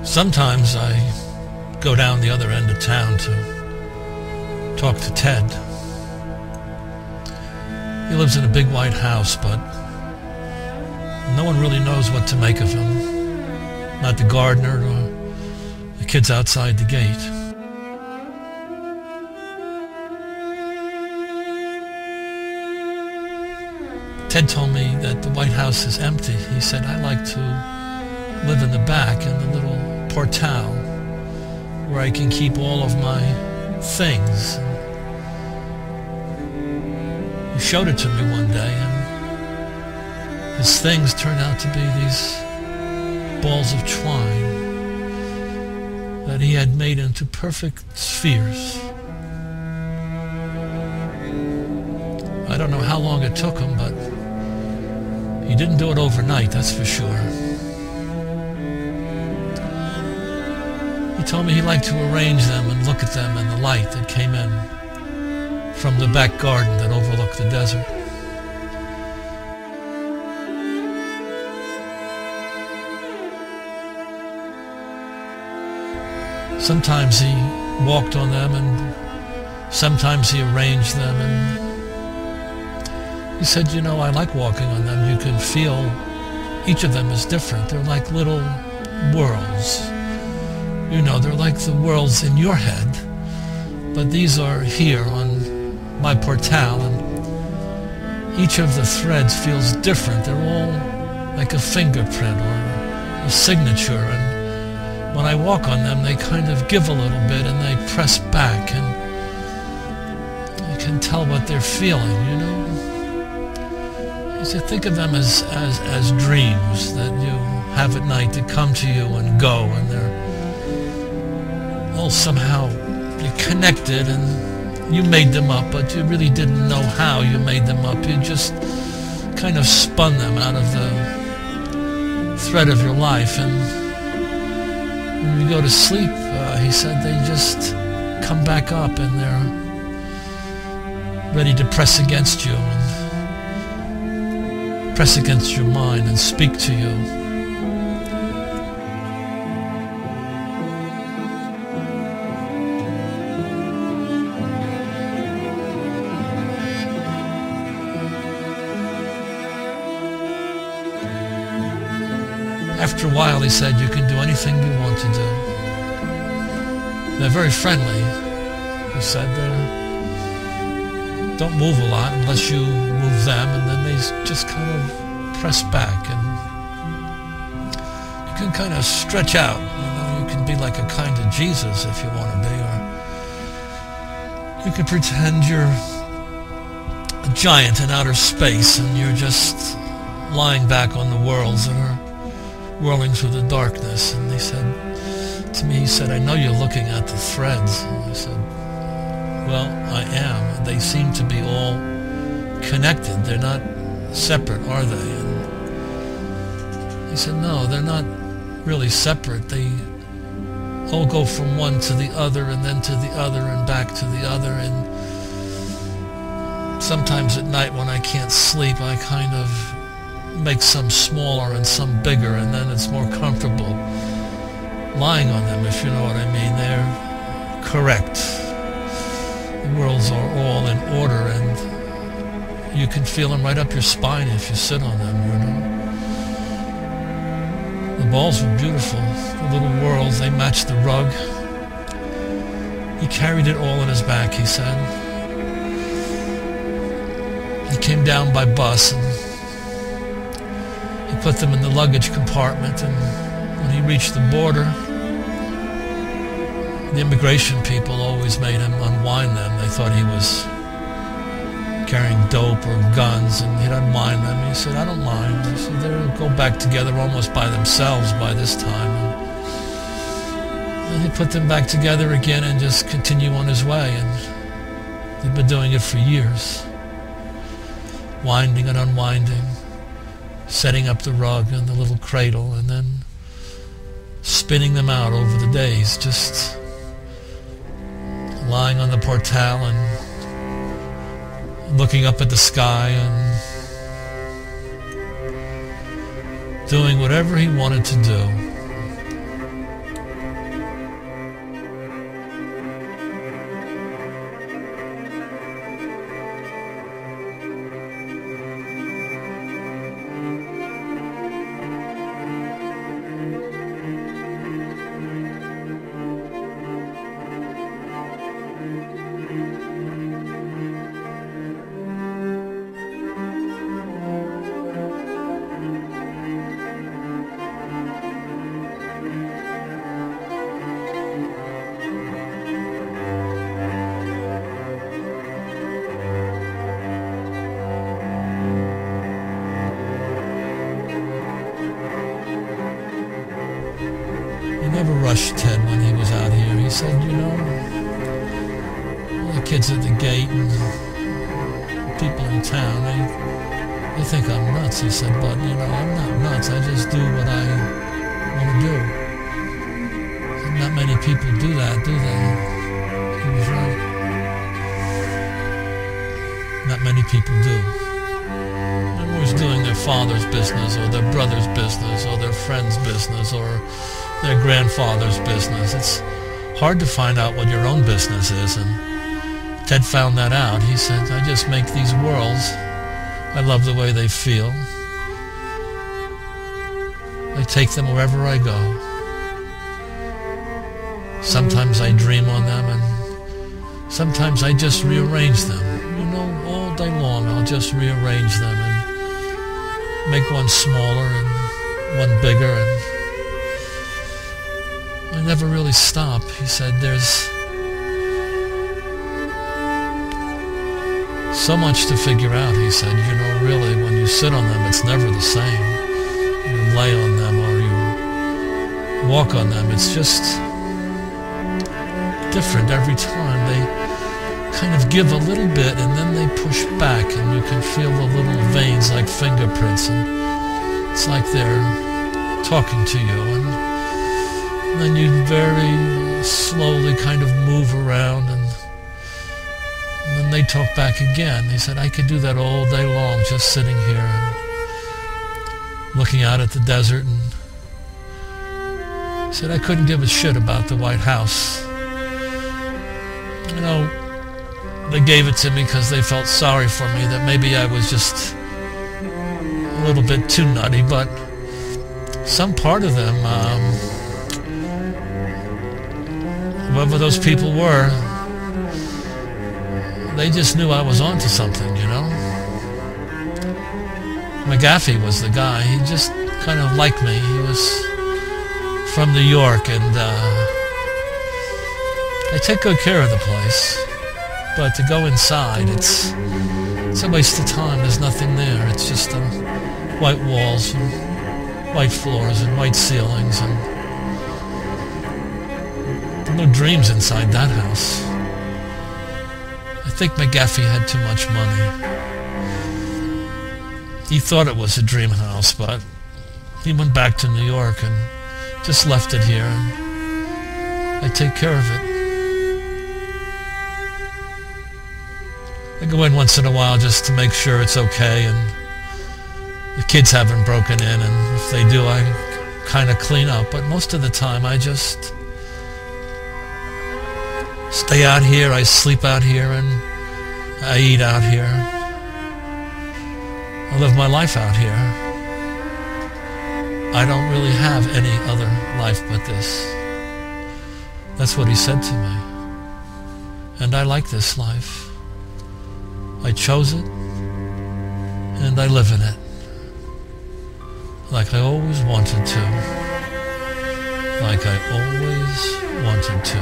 Sometimes I go down the other end of town to talk to Ted. He lives in a big white house, but no one really knows what to make of him. Not the gardener or the kids outside the gate. Ted told me that the White House is empty. He said, I like to live in the back in the little portal where I can keep all of my things. He showed it to me one day, and his things turned out to be these balls of twine that he had made into perfect spheres. I don't know how long it took him, but he didn't do it overnight, that's for sure. He told me he liked to arrange them and look at them in the light that came in from the back garden that overlooked the desert. Sometimes he walked on them, and sometimes he arranged them, and he said, you know, I like walking on them. You can feel each of them is different. They're like little worlds. You know, they're like the worlds in your head, but these are here on my portal, and each of the threads feels different. They're all like a fingerprint or a signature, and when I walk on them, they kind of give a little bit and they press back, and you can tell what they're feeling, you know. He said, think of them as dreams that you have at night that come to you and go, and they're all somehow connected, and you made them up, but you really didn't know how you made them up. You just kind of spun them out of the thread of your life, and when you go to sleep, he said, they just come back up and they're ready to press against you and press against your mind and speak to you. After a while, he said, you can do anything you want to do. They're very friendly. He said, don't move a lot unless you move them, and then they just kind of press back, and you can kind of stretch out. You know, you can be like a kind of Jesus if you want to be, or you can pretend you're a giant in outer space and you're just lying back on the worlds that are whirling through the darkness. And he said to me, he said, I know you're looking at the threads. And I said, well, I am. They seem to be all connected. They're not separate, are they? And he said, no, they're not really separate. They all go from one to the other, and then to the other, and back to the other. And sometimes at night when I can't sleep, I kind of make some smaller and some bigger, and then it's more comfortable lying on them, if you know what I mean. They're correct. The worlds are all in order, and you can feel them right up your spine if you sit on them, you know. The balls were beautiful. The little worlds, they matched the rug. He carried it all on his back, he said. He came down by bus, and he put them in the luggage compartment, and when he reached the border, the immigration people always made him unwind them. They thought he was carrying dope or guns, and he'd unwind them. He said, I don't mind. He said, they'll go back together almost by themselves by this time. And he put them back together again and just continue on his way. And he'd been doing it for years, winding and unwinding, setting up the rug and the little cradle, and then spinning them out over the days, just lying on the portal and looking up at the sky and doing whatever he wanted to do. never rushed Ted when he was out here. He said, you know, all the kids at the gate and people in town, they think I'm nuts. He said, but, you know, I'm not nuts. I just do what I want to do. And not many people do that, do they? He was right. Not many people do. They're always doing their father's business or their brother's business or their friend's business or their grandfather's business. It's hard to find out what your own business is, and Ted found that out. He said, I just make these worlds. I love the way they feel. I take them wherever I go. Sometimes I dream on them, and sometimes I just rearrange them. You know, all day long I'll just rearrange them and make one smaller and one bigger, and I never really stop. He said, there's so much to figure out. He said, you know, really, when you sit on them, it's never the same. You lay on them or you walk on them. It's just different every time. They kind of give a little bit and then they push back, and you can feel the little veins like fingerprints, and it's like they're talking to you, and then you very slowly kind of move around, and then they talk back again. He said, I could do that all day long, just sitting here and looking out at the desert. And he said, I couldn't give a shit about the White House. You know, they gave it to me because they felt sorry for me, that maybe I was just a little bit too nutty, but some part of them, whoever those people were, they just knew I was onto something, you know. McGaffey was the guy. He just kind of liked me. He was from New York, and they take good care of the place. But to go inside, it's a waste of time. There's nothing there. It's just white walls and white floors and white ceilings, and no dreams inside that house. I think McGaffey had too much money. He thought it was a dream house, but he went back to New York and just left it here, and I take care of it. I go in once in a while just to make sure it's okay and the kids haven't broken in, and if they do, I kind of clean up. But most of the time I just stay out here, I sleep out here, and I eat out here. I live my life out here. I don't really have any other life but this. That's what he said to me. And I like this life. I chose it, and I live in it. Like I always wanted to. Like I always wanted to.